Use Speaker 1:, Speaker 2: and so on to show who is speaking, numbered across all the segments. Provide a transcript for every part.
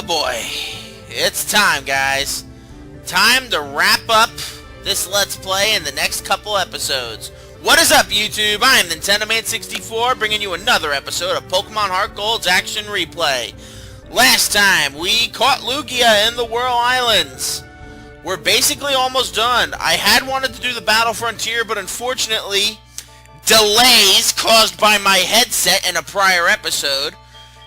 Speaker 1: boy, it's time, guys. Time to wrap up this Let's Play in the next couple episodes. What is up, YouTube? I am Nintendo Man 64, bringing you another episode of Pokemon HeartGold's Action Replay. Last time, we caught Lugia in the Whirl Islands. We're basically almost done. I had wanted to do the Battle Frontier, but unfortunately, delays caused by my headset in a prior episode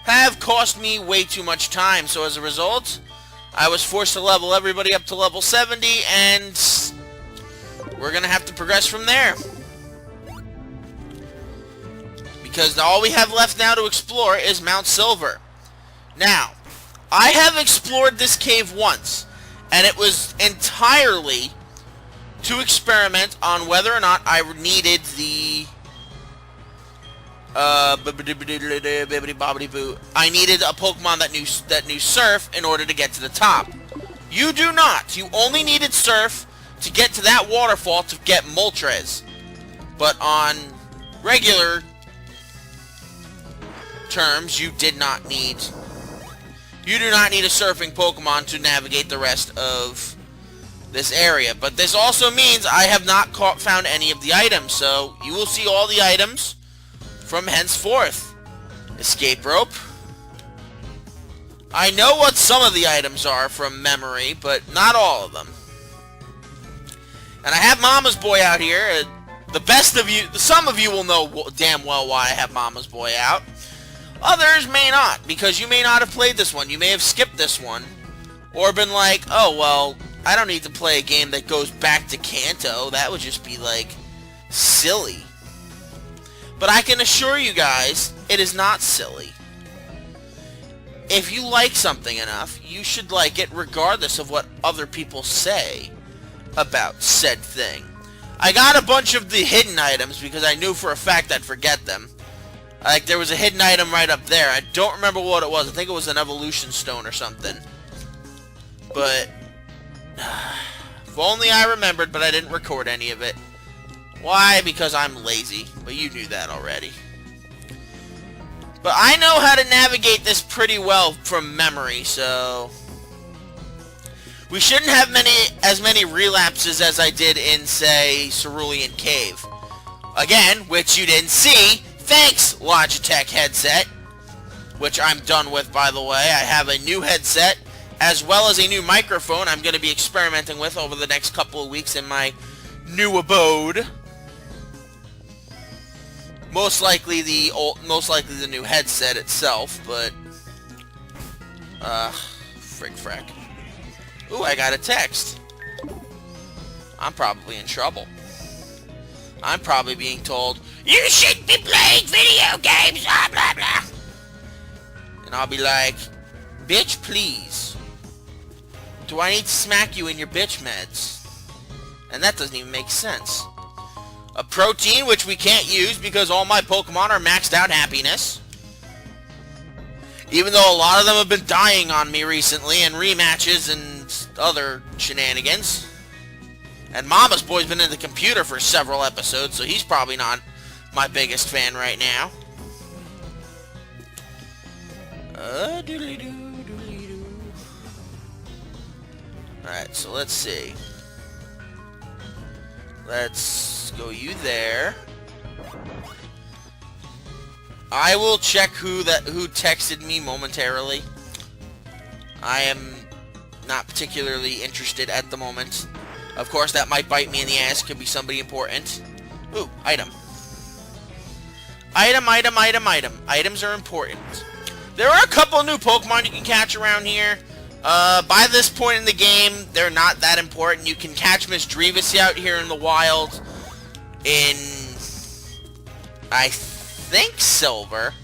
Speaker 1: have cost me way too much time. So as a result, I was forced to level everybody up to level 70, and we're going to have to progress from there. Because all we have left now to explore is Mount Silver. Now, I have explored this cave once, and it was entirely to experiment on whether or not I needed the I needed a Pokemon that knew Surf in order to get to the top. You do not. You only needed Surf to get to that waterfall to get Moltres. But on regular terms, you do not need a surfing Pokemon to navigate the rest of this area. But this also means I have not found any of the items, so you will see all the items from henceforth. Escape rope. I know what some of the items are from memory, but not all of them. And I have Mama's Boy out here. The best of you, some of you will know damn well why I have Mama's Boy out. Others may not, because you may not have played this one. You may have skipped this one, or been like, oh, well, I don't need to play a game that goes back to Kanto. That would just be, like, silly. But I can assure you guys, it is not silly. If you like something enough, you should like it regardless of what other people say about said thing. I got a bunch of the hidden items because I knew for a fact I'd forget them. Like, there was a hidden item right up there. I don't remember what it was. I think it was an evolution stone or something. But if only I remembered, but I didn't record any of it. Why? Because I'm lazy. But you knew that already. But I know how to navigate this pretty well from memory, so we shouldn't have as many relapses as I did in, say, Cerulean Cave. Again, which you didn't see. Thanks, Logitech headset, which I'm done with, by the way. I have a new headset, as well as a new microphone I'm going to be experimenting with over the next couple of weeks in my new abode. Most likely the new headset itself, but frick frack. Ooh, I got a text. I'm probably in trouble. I'm probably being told, you shouldn't be playing video games, blah blah blah. And I'll be like, bitch, please. Do I need to smack you in your bitch meds? And that doesn't even make sense. A protein, which we can't use because all my Pokemon are maxed out happiness. Even though a lot of them have been dying on me recently in rematches and other shenanigans. And Mama's Boy's been in the computer for several episodes, so he's probably not my biggest fan right now. Doodly-doo, doodly-doo. Alright, so let's see. Let's go you there. I will check who texted me momentarily. I am not particularly interested at the moment. Of course, that might bite me in the ass. Could be somebody important. Ooh, item. Item, item, item, item. Items are important. There are a couple new Pokemon you can catch around here. By this point in the game, they're not that important. You can catch Miss Drevis out here in the wild in, I think, Silver.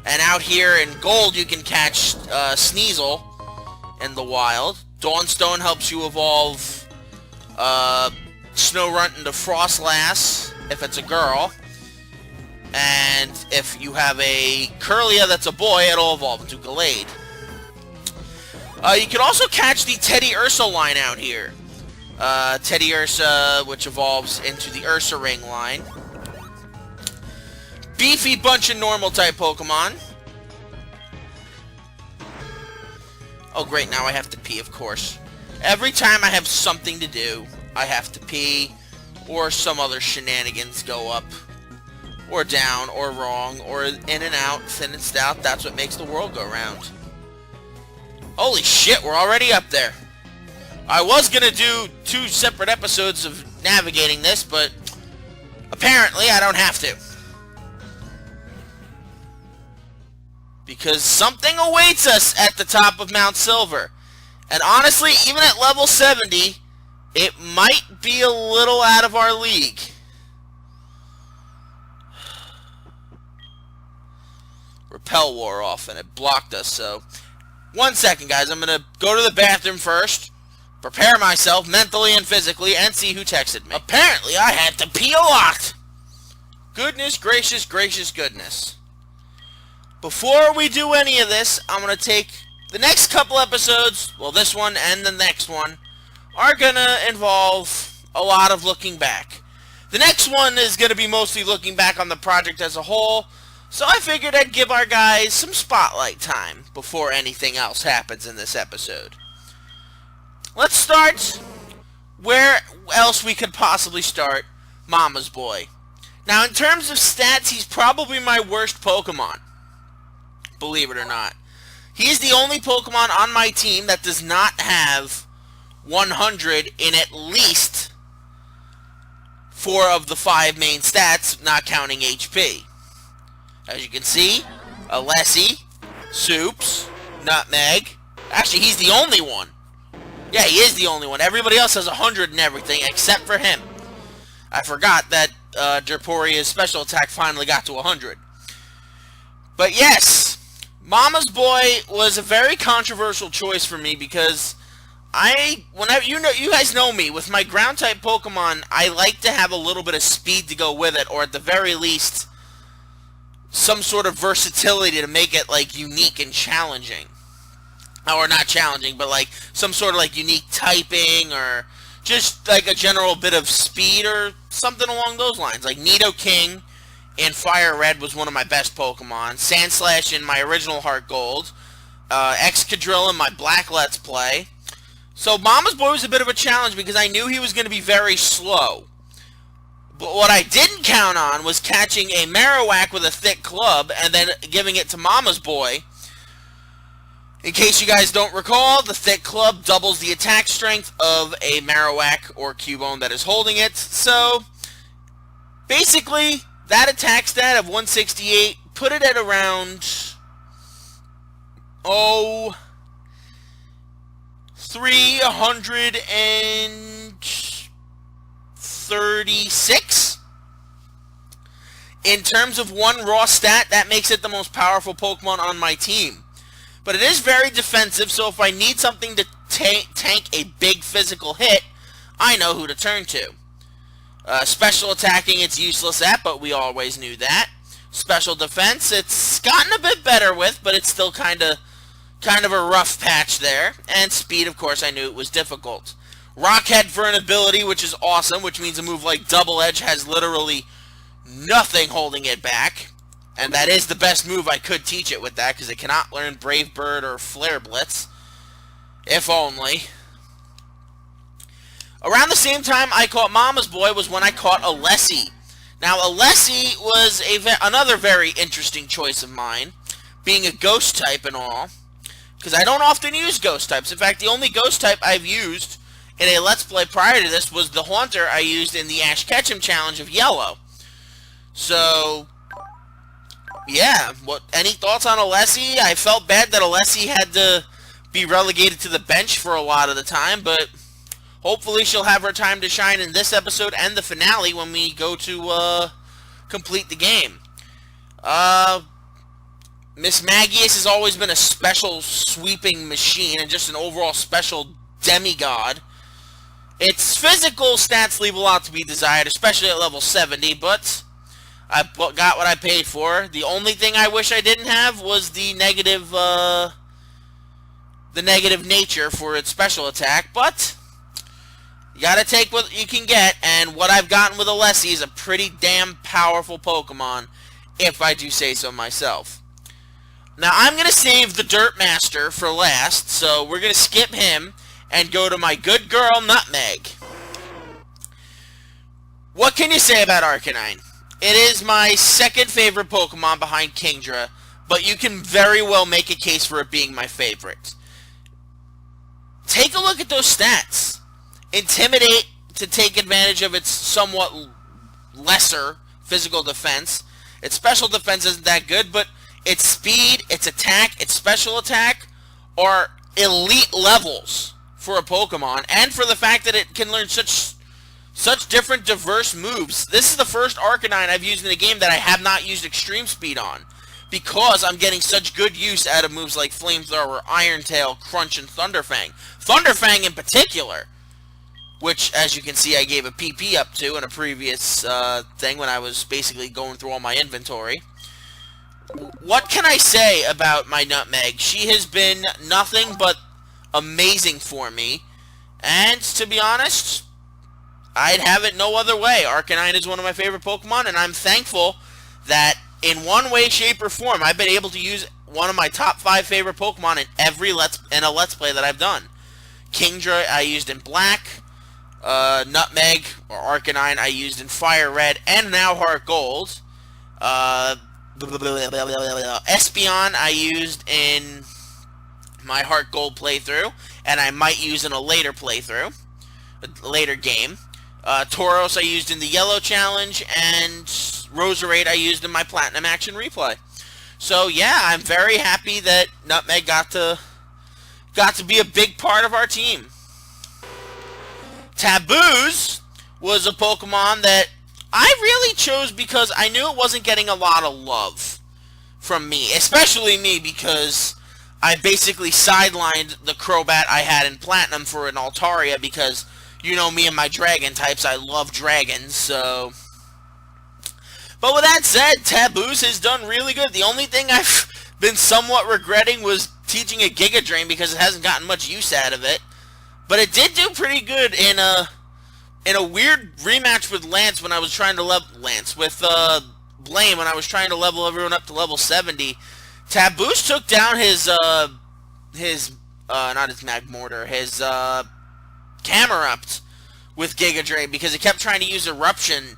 Speaker 1: And out here in Gold, you can catch Sneasel in the wild. Dawnstone helps you evolve Snorunt into Frostlass if it's a girl. And if you have a Kirlia that's a boy, it'll evolve into Gallade. You can also catch the Teddy Ursa line out here. Teddy Ursa, which evolves into the Ursa Ring line. Beefy bunch of normal type Pokemon. Oh great, now I have to pee, of course. Every time I have something to do, I have to pee, or some other shenanigans go up, or down, or wrong, or in and out, thin and stout. That's what makes the world go round. Holy shit, we're already up there. I was gonna do 2 separate episodes of navigating this, but apparently I don't have to. Because something awaits us at the top of Mount Silver. And honestly, even at level 70, it might be a little out of our league. Repel wore off and it blocked us, so... 1 second, guys. I'm going to go to the bathroom first, prepare myself mentally and physically, and see who texted me. Apparently, I had to pee a lot. Goodness gracious, gracious goodness. Before we do any of this, I'm going to take the next couple episodes, well, this one and the next one, are going to involve a lot of looking back. The next one is going to be mostly looking back on the project as a whole, so I figured I'd give our guys some spotlight time before anything else happens in this episode. Let's start where else we could possibly start, Mama's Boy. Now, in terms of stats, he's probably my worst Pokemon. Believe it or not. He is the only Pokemon on my team that does not have 100 in at least 4 of the 5 main stats, not counting HP. As you can see, Alessi, Soups, Nutmeg. Actually, he's the only one. Yeah, he is the only one. Everybody else has 100 and everything except for him. I forgot that Derporia's special attack finally got to 100. But yes, Mama's Boy was a very controversial choice for me because whenever you guys know me, with my ground type Pokemon, I like to have a little bit of speed to go with it, or at the very least, some sort of versatility to make it like unique and challenging. Or not challenging, but like some sort of like unique typing, or just like a general bit of speed or something along those lines. Like Nidoking in Fire Red was one of my best Pokemon. Sandslash in my original HeartGold. Excadrill in my Black Let's Play. So Mama's Boy was a bit of a challenge because I knew he was going to be very slow. But what I didn't count on was catching a Marowak with a thick club and then giving it to Mama's Boy. In case you guys don't recall, the thick club doubles the attack strength of a Marowak or Cubone that is holding it. So, basically, that attack stat of 168 put it at around 336. In terms of one raw stat, that makes it the most powerful Pokemon on my team. But it is very defensive, so if I need something to tank a big physical hit, I know who to turn to. Special attacking, it's useless at, but we always knew that. Special defense, it's gotten a bit better with, but it's still kind of a rough patch there. And speed, of course, I knew it was difficult. Rock Head for an ability, which is awesome, which means a move like Double Edge has literally nothing holding it back. And that is the best move I could teach it with that, because it cannot learn Brave Bird or Flare Blitz. If only. Around the same time I caught Mama's Boy was when I caught Alessi. Now, Alessi was another very interesting choice of mine, being a Ghost type and all, because I don't often use Ghost types. In fact, the only Ghost type I've used in a Let's Play prior to this was the Haunter I used in the Ash Ketchum challenge of Yellow. So, yeah, any thoughts on Alessi? I felt bad that Alessi had to be relegated to the bench for a lot of the time, but hopefully she'll have her time to shine in this episode and the finale when we go to complete the game. Miss Magius has always been a special sweeping machine and just an overall special demigod. Its physical stats leave a lot to be desired, especially at level 70, but I got what I paid for. The only thing I wish I didn't have was the negative nature for its special attack, but you gotta take what you can get, and what I've gotten with Alessi is a pretty damn powerful Pokemon, if I do say so myself. Now, I'm going to save the Dirt Master for last, so we're going to skip him and go to my good girl, Nutmeg. What can you say about Arcanine? It is my second favorite Pokemon behind Kingdra, but you can very well make a case for it being my favorite. Take a look at those stats. Intimidate to take advantage of its somewhat lesser physical defense. Its special defense isn't that good, but its speed, its attack, its special attack are elite levels for a Pokemon, and for the fact that it can learn such different diverse moves. This is the first Arcanine I've used in a game that I have not used Extreme Speed on, because I'm getting such good use out of moves like Flamethrower, Iron Tail, Crunch, and Thunderfang. Thunderfang in particular, which, as you can see, I gave a PP up to in a previous thing when I was basically going through all my inventory. What can I say about my Nutmeg? She has been nothing but amazing for me, and to be honest, I'd have it no other way. Arcanine is one of my favorite Pokemon, and I'm thankful that in one way, shape, or form, I've been able to use one of my top 5 favorite Pokemon in every Let's Play that I've done. Kingdra I used in Black, Nutmeg, or Arcanine, I used in Fire Red, and now HeartGold. Espeon I used in my HeartGold playthrough, and I might use in a later playthrough, a later game. Tauros I used in the Yellow Challenge, and Roserade I used in my Platinum Action Replay. So yeah, I'm very happy that Nutmeg got to be a big part of our team. Tabuz was a Pokemon that I really chose because I knew it wasn't getting a lot of love from me, especially me, because I basically sidelined the Crobat I had in Platinum for an Altaria, because you know me and my dragon types, I love dragons, so... But with that said, Tabuz has done really good. The only thing I've been somewhat regretting was teaching a Giga Drain, because it hasn't gotten much use out of it. But it did do pretty good in a weird rematch with Lance when I was trying to Blaine when I was trying to level everyone up to level 70. Tabuz took down his not his Magmortar, his Camerupt with Giga Drain, because it kept trying to use Eruption,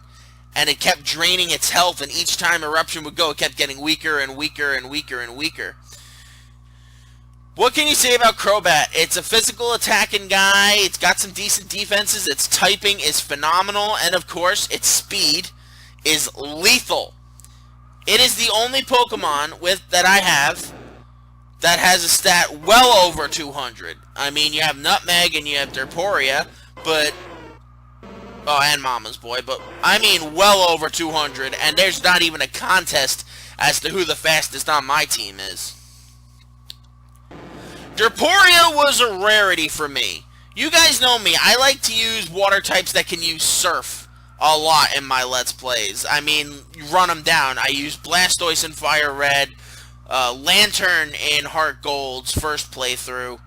Speaker 1: and it kept draining its health, and each time Eruption would go, it kept getting weaker and weaker and weaker and weaker. What can you say about Crobat? It's a physical attacking guy, it's got some decent defenses, its typing is phenomenal, and of course, its speed is lethal. It is the only Pokemon that I have that has a stat well over 200. I mean, you have Nutmeg and you have Derporia, but... Oh, and Mama's Boy, but I mean well over 200, and there's not even a contest as to who the fastest on my team is. Derporia was a rarity for me. You guys know me, I like to use water types that can use Surf a lot in my Let's Plays. I mean, run them down. I used Blastoise in Fire Red, Lantern in HeartGold's first playthrough.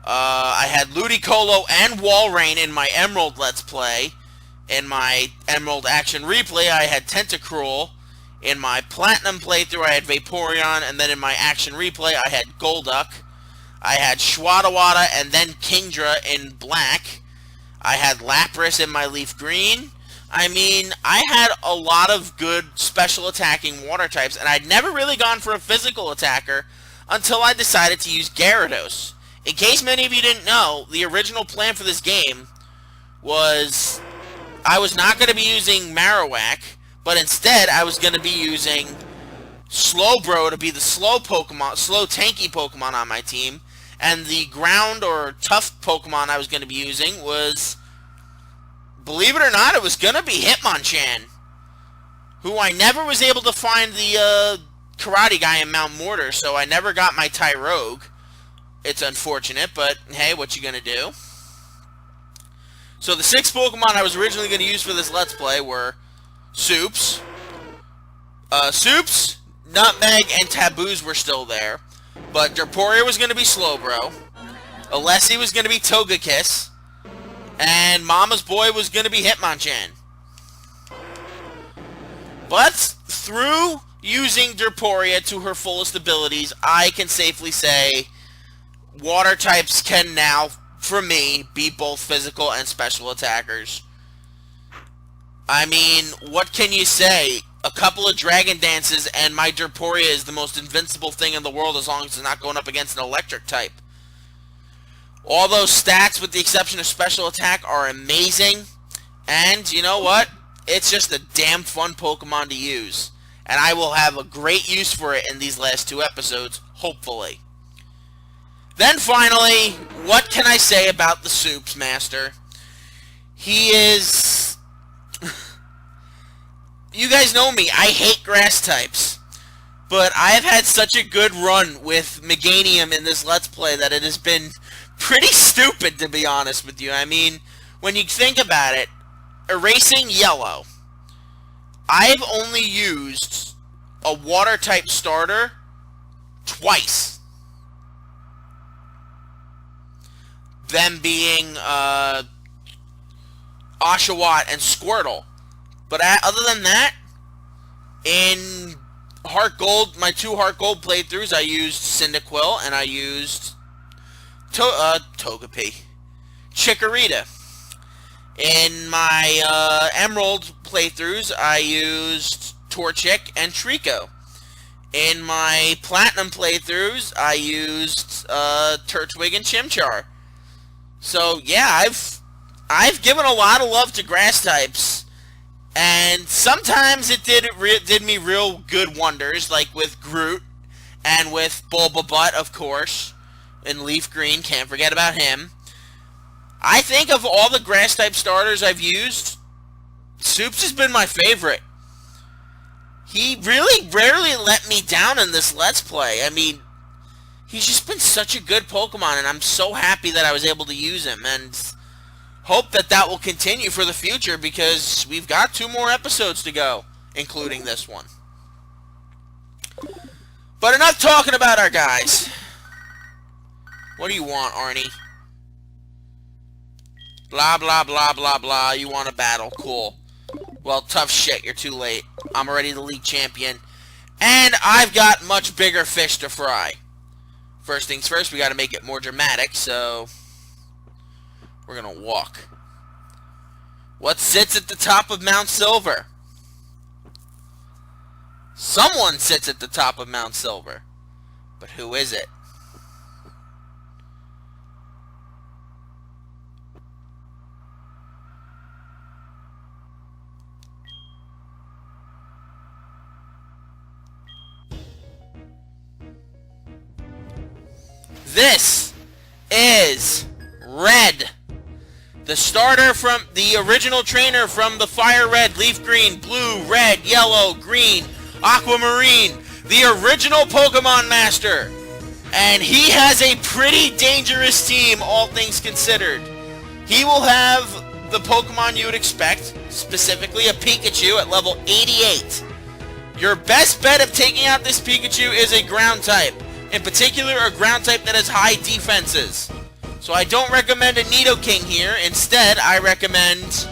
Speaker 1: I had Ludicolo and Walrein in my Emerald Let's Play. In my Emerald Action Replay, I had Tentacruel. In my Platinum playthrough, I had Vaporeon, and then in my Action Replay, I had Golduck. I had Schwadawada and then Kingdra in Black. I had Lapras in my Leaf Green. I mean, I had a lot of good special attacking water types, and I'd never really gone for a physical attacker until I decided to use Gyarados. In case many of you didn't know, the original plan for this game was I was not going to be using Marowak, but instead I was going to be using Slowbro to be the slow tanky Pokemon on my team, and the ground or tough Pokemon I was going to be using was, believe it or not, it was going to be Hitmonchan, who I never was able to find the karate guy in Mount Mortar, so I never got my Tyrogue. It's unfortunate, but hey, what you gonna do? So the 6 Pokemon I was originally going to use for this Let's Play were Soups, Nutmeg, and Tabuz were still there, but Derporia was going to be Slowbro, Alessi was going to be Togekiss, and Mama's Boy was going to be Hitmonchan. But through using Derporia to her fullest abilities, I can safely say water types can now, for me, be both physical and special attackers. I mean, what can you say? A couple of Dragon Dances and my Derporia is the most invincible thing in the world as long as it's not going up against an electric type. All those stats, with the exception of special attack, are amazing. And, you know what? It's just a damn fun Pokemon to use. And I will have a great use for it in these last 2 episodes, hopefully. Then finally, what can I say about the Soups Master? He is... You guys know me, I hate grass types. But I have had such a good run with Meganium in this Let's Play that it has been pretty stupid, to be honest with you. I mean, when you think about it, erasing Yellow, I've only used a water-type starter twice. Them being Oshawott and Squirtle. But other than that, in HeartGold, my 2 HeartGold playthroughs, I used Cyndaquil and I used Togepi. Chikorita. In my Emerald playthroughs, I used Torchic and Trico. In my Platinum playthroughs, I used Turtwig and Chimchar. So yeah, I've given a lot of love to grass types, and sometimes it did me real good wonders, like with Groot and with Bulbabutt, of course, and Leaf Green. Can't forget about him. I think of all the grass type starters I've used, Soups has been my favorite. He really rarely let me down in this Let's Play. I mean, he's just been such a good Pokemon, and I'm so happy that I was able to use him, and hope that that will continue for the future, because we've got 2 more episodes to go, including this one. But enough talking about our guys. What do you want, Arnie? Blah, blah, blah, blah, blah. You want a battle. Cool. Well, tough shit. You're too late. I'm already the league champion. And I've got much bigger fish to fry. First things first, we got to make it more dramatic, so we're going to walk. What sits at the top of Mount Silver? Someone sits at the top of Mount Silver. But who is it? This is Red. The starter from the original trainer from the Fire Red, Leaf Green, Blue, Red, Yellow, Green, Aquamarine. The original Pokemon Master. And he has a pretty dangerous team, all things considered. He will have the Pokemon you would expect, specifically a Pikachu at level 88. Your best bet of taking out this Pikachu is a ground type. In particular, a ground type that has high defenses. So I don't recommend a Nidoking here. Instead, I recommend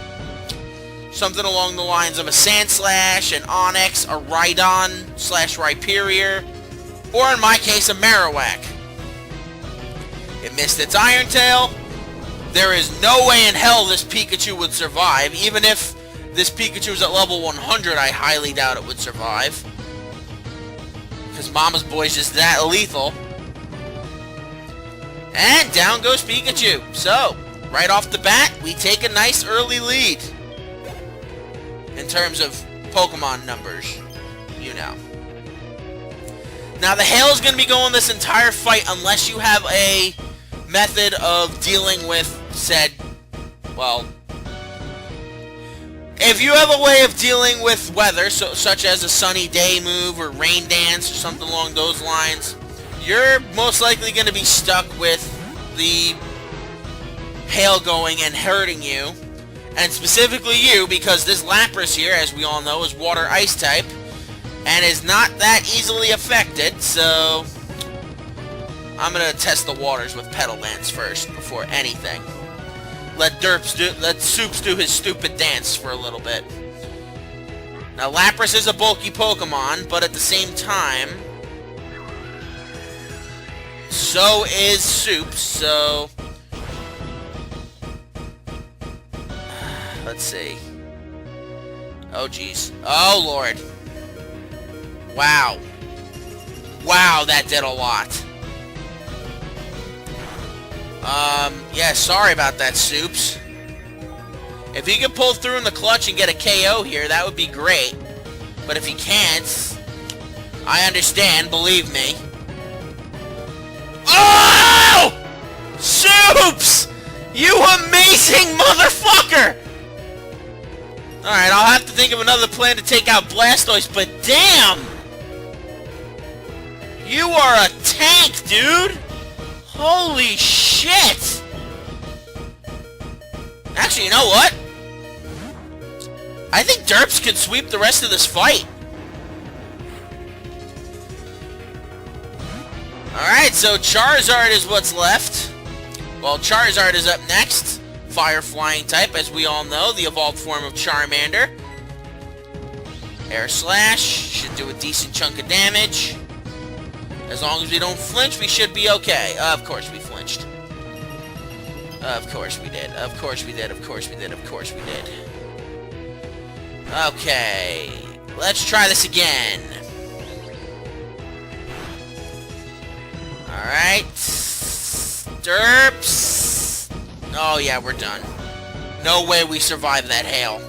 Speaker 1: something along the lines of a Sandslash, an Onix, a Rhydon/Rhyperior, or in my case, a Marowak. It missed its Iron Tail. There is no way in hell this Pikachu would survive. Even if this Pikachu is at level 100, I highly doubt it would survive. Because Mama's Boy's just that lethal. And down goes Pikachu. So, right off the bat, we take a nice early lead. In terms of Pokemon numbers, you know. Now, the Hail is going to be going this entire fight unless you have a method of dealing with said, well, if you have a way of dealing with weather, such as a sunny day move or rain dance or something along those lines, you're most likely going to be stuck with the Hail going and hurting you. And specifically you, because this Lapras here, as we all know, is Water-Ice type, and is not that easily affected, so I'm going to test the waters with Petal Dance first, before anything. Let Soups do his stupid dance for a little bit. Now, Lapras is a bulky Pokemon, but at the same time, so is Soup, so... Let's see. Oh, jeez. Oh, Lord. Wow. Wow, that did a lot. Yeah, sorry about that, Soups. If he could pull through in the clutch and get a KO here, that would be great. But if he can't, I understand, believe me. Oh! Soups! You amazing motherfucker! Alright, I'll have to think of another plan to take out Blastoise, but damn! You are a tank, dude! Holy shit! Actually, you know what? I think Derps could sweep the rest of this fight. Alright, so Charizard is what's left. Well, Charizard is up next. Fire Flying type, as we all know, the evolved form of Charmander. Air Slash should do a decent chunk of damage. As long as we don't flinch, we should be okay. Of course we flinched. Of course we did. Of course we did. Of course we did. Of course we did. Okay. Let's try this again. Alright. Derps. Oh yeah, we're done. No way we survived that hail.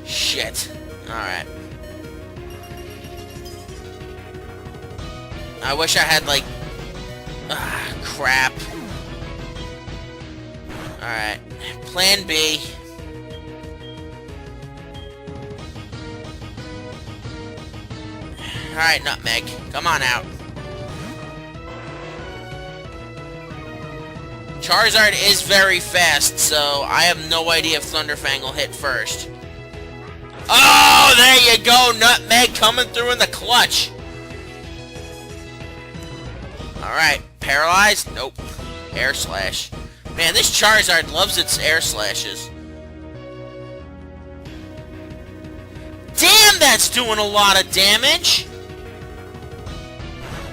Speaker 1: Shit. Alright. I wish I had, like... crap. Alright. Plan B. Alright, Nutmeg. Come on out. Charizard is very fast, so I have no idea if Thunderfang will hit first. Oh, there you go, Nutmeg coming through in the clutch. Alright, Paralyzed? Nope. Air Slash. Man, this Charizard loves its Air Slashes. Damn, that's doing a lot of damage!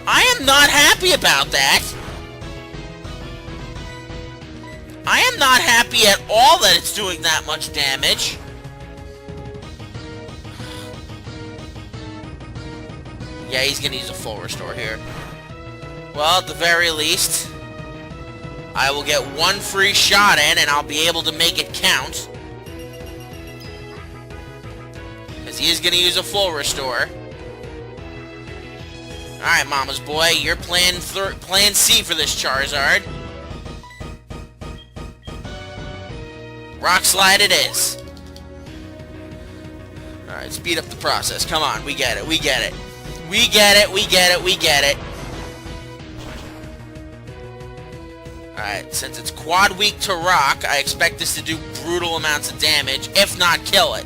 Speaker 1: I am not happy about that. I am not happy at all that it's doing that much damage. Yeah, he's gonna use a full restore here. Well, at the very least, I will get one free shot in, and I'll be able to make it count. Because he is gonna use a full restore. Alright, Mama's boy, you're plan C for this Charizard. Rock Slide it is. Alright, speed up the process. Come on, we get it, we get it. We get it, we get it, we get it. Alright, since it's quad weak to rock, I expect this to do brutal amounts of damage, if not kill it.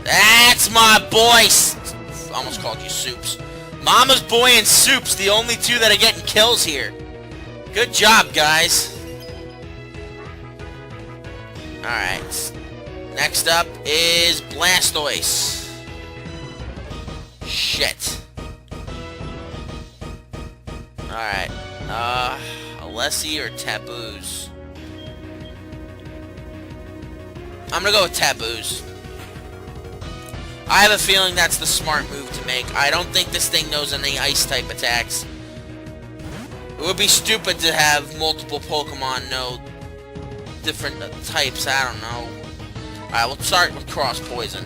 Speaker 1: That's my boy! Almost called you Soups. Mama's boy and Soups, the only two that are getting kills here. Good job, guys. Alright. Next up is Blastoise. Shit. Alright. Alessi or Taboos? I'm gonna go with Taboos. I have a feeling that's the smart move to make. I don't think this thing knows any Ice-type attacks. It would be stupid to have multiple Pokemon know different types. I don't know. Alright, we'll start with Cross Poison.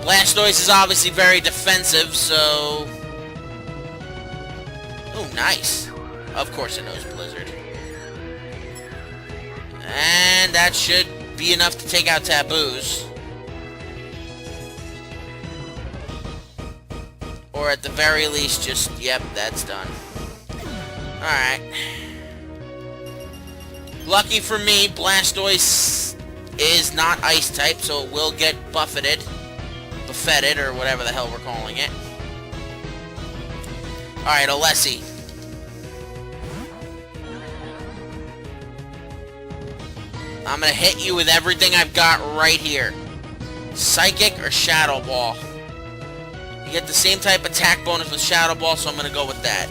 Speaker 1: Blastoise is obviously very defensive, so... Oh, nice. Of course it knows Blizzard. And that should be enough to take out Taboos. Or at the very least, just, yep, that's done. Alright. Lucky for me, Blastoise is not Ice-type, so it will get buffeted, or whatever the hell we're calling it. Alright, Alessi. I'm gonna hit you with everything I've got right here. Psychic or Shadow Ball? You get the same type attack bonus with Shadow Ball, so I'm going to go with that.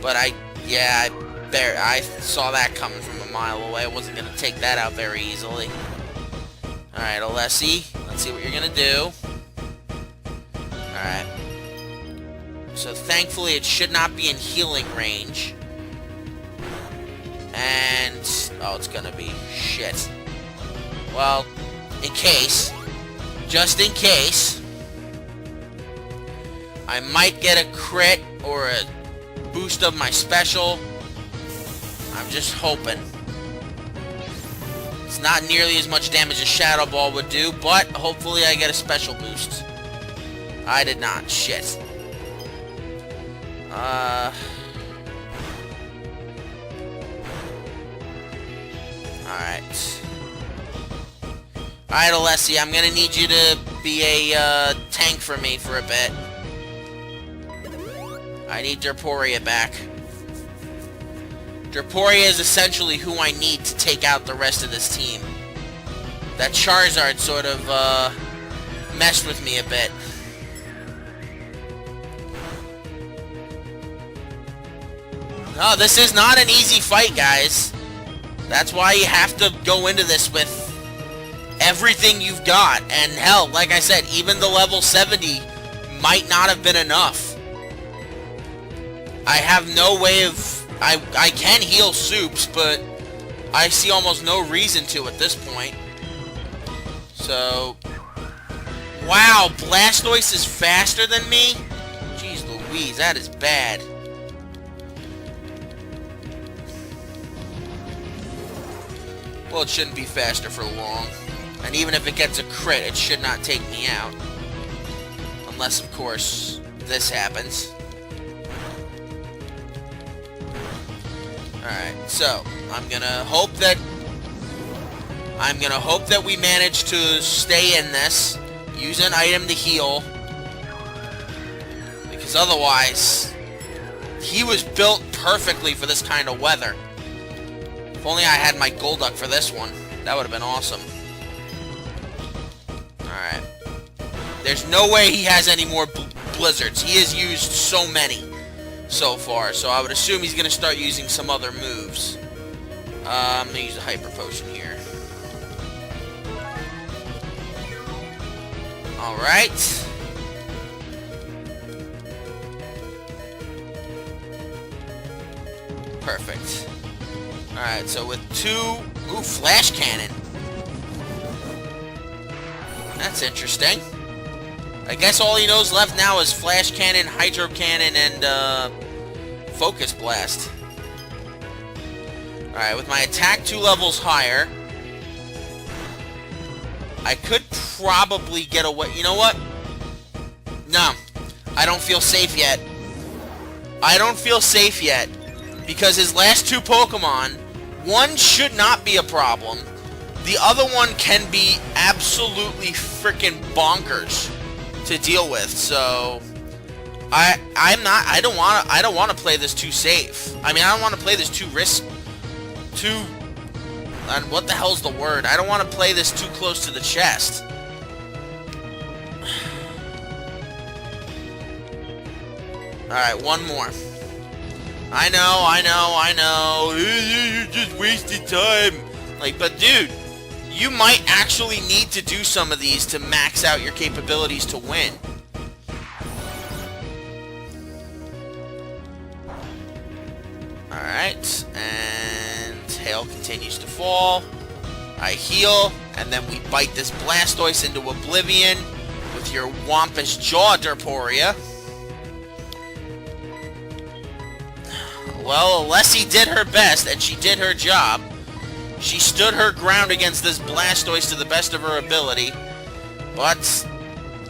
Speaker 1: But I saw that coming from a mile away. I wasn't going to take that out very easily. Alright, Alessi, let's see what you're going to do. Alright. So thankfully it should not be in healing range. And... oh, it's going to be shit. Well, in case, just in case, I might get a crit or a boost of my special. I'm just hoping. It's not nearly as much damage as Shadow Ball would do, but hopefully I get a special boost. I did not. Shit. Alright. Alright, Alessi, I'm gonna need you to be a tank for me for a bit. I need Derporia back. Derporia is essentially who I need to take out the rest of this team. That Charizard sort of messed with me a bit. No, this is not an easy fight, guys. That's why you have to go into this with everything you've got. And hell, like I said, even the level 70 might not have been enough. I have no way of... I can heal Soups, but I see almost no reason to at this point. So... wow, Blastoise is faster than me? Jeez Louise, that is bad. Well, it shouldn't be faster for long. And even if it gets a crit, it should not take me out. Unless, of course, this happens. Alright, so, I'm gonna hope that we manage to stay in this. Use an item to heal. Because otherwise, he was built perfectly for this kind of weather. If only I had my Golduck for this one. That would have been awesome. Alright. There's no way he has any more blizzards. He has used so many so far, so I would assume he's going to start using some other moves. I'm going to use a Hyper Potion here. Alright. Perfect. Alright, so with two... ooh, Flash Cannon. That's interesting. I guess all he knows left now is Flash Cannon, Hydro Cannon, and Focus Blast. Alright, with my attack 2 levels higher, I could probably get away... you know what? No. I don't feel safe yet. I don't feel safe yet. Because his last 2 Pokemon, one should not be a problem. The other one can be absolutely freaking bonkers to deal with. So I don't want to play this too safe. I mean, I don't want to play this too and what the hell's the word? I don't want to play this too close to the chest. Alright, one more. I know. You're just wasting time. Like, but dude, you might actually need to do some of these to max out your capabilities to win. Alright, and Hail continues to fall. I heal, and then we bite this Blastoise into oblivion with your Whompus Jaw, Derporia. Well, Alessi did her best, and she did her job. She stood her ground against this Blastoise to the best of her ability. But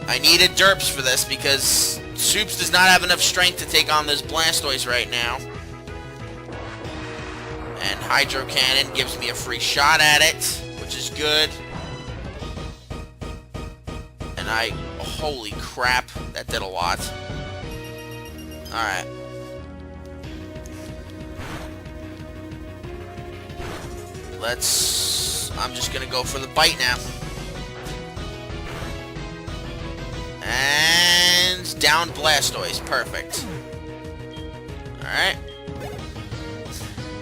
Speaker 1: I needed Derps for this, because Soups does not have enough strength to take on this Blastoise right now. And Hydro Cannon gives me a free shot at it, which is good. And holy crap, that did a lot. Alright. I'm just gonna go for the bite now. And down Blastoise. Perfect. Alright.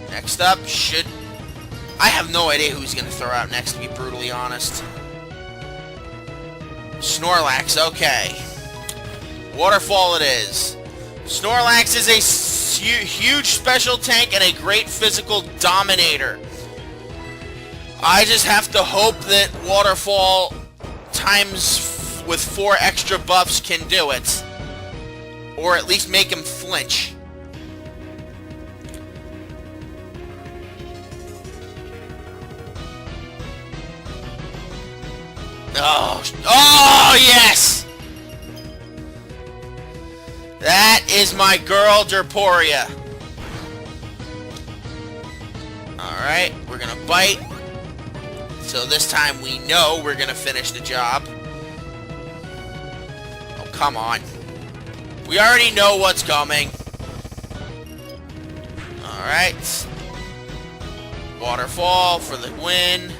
Speaker 1: Next up should... I have no idea who's gonna throw out next, to be brutally honest. Snorlax, okay. Waterfall it is. Snorlax is a huge special tank and a great physical dominator. I just have to hope that Waterfall times with 4 extra buffs can do it. Or at least make him flinch. Oh, yes! That is my girl, Derporia. Alright, we're gonna bite. So this time we know we're gonna finish the job. Oh, come on. We already know what's coming. Alright. Waterfall for the win.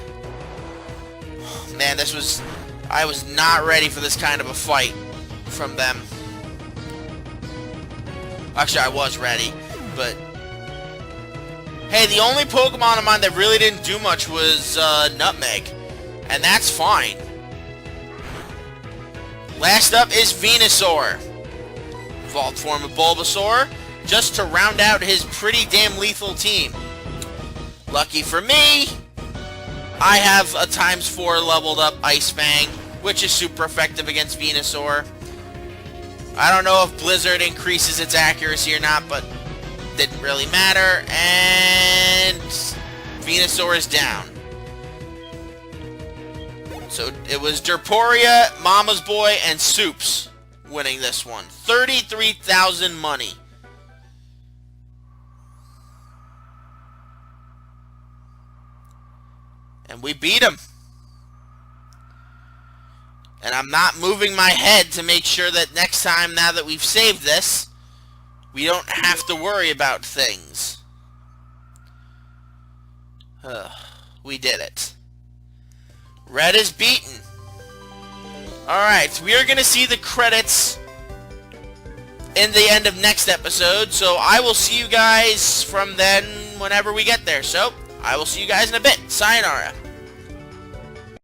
Speaker 1: Man, I was not ready for this kind of a fight from them. Actually, I was ready, but... Hey, the only Pokemon of mine that really didn't do much was Nutmeg, and that's fine. Last up is Venusaur. Evolved form of Bulbasaur, just to round out his pretty damn lethal team. Lucky for me, I have a ×4 leveled up Ice Fang, which is super effective against Venusaur. I don't know if Blizzard increases its accuracy or not, but didn't really matter. And Venusaur is down. So it was Derporia, Mama's Boy, and Soups winning this one. 33,000 money. And we beat him. And I'm not moving my head to make sure that next time, now that we've saved this, we don't have to worry about things. We did it. Red is beaten. Alright, we are going to see the credits in the end of next episode, so I will see you guys from then whenever we get there. So, I will see you guys in a bit. Sayonara.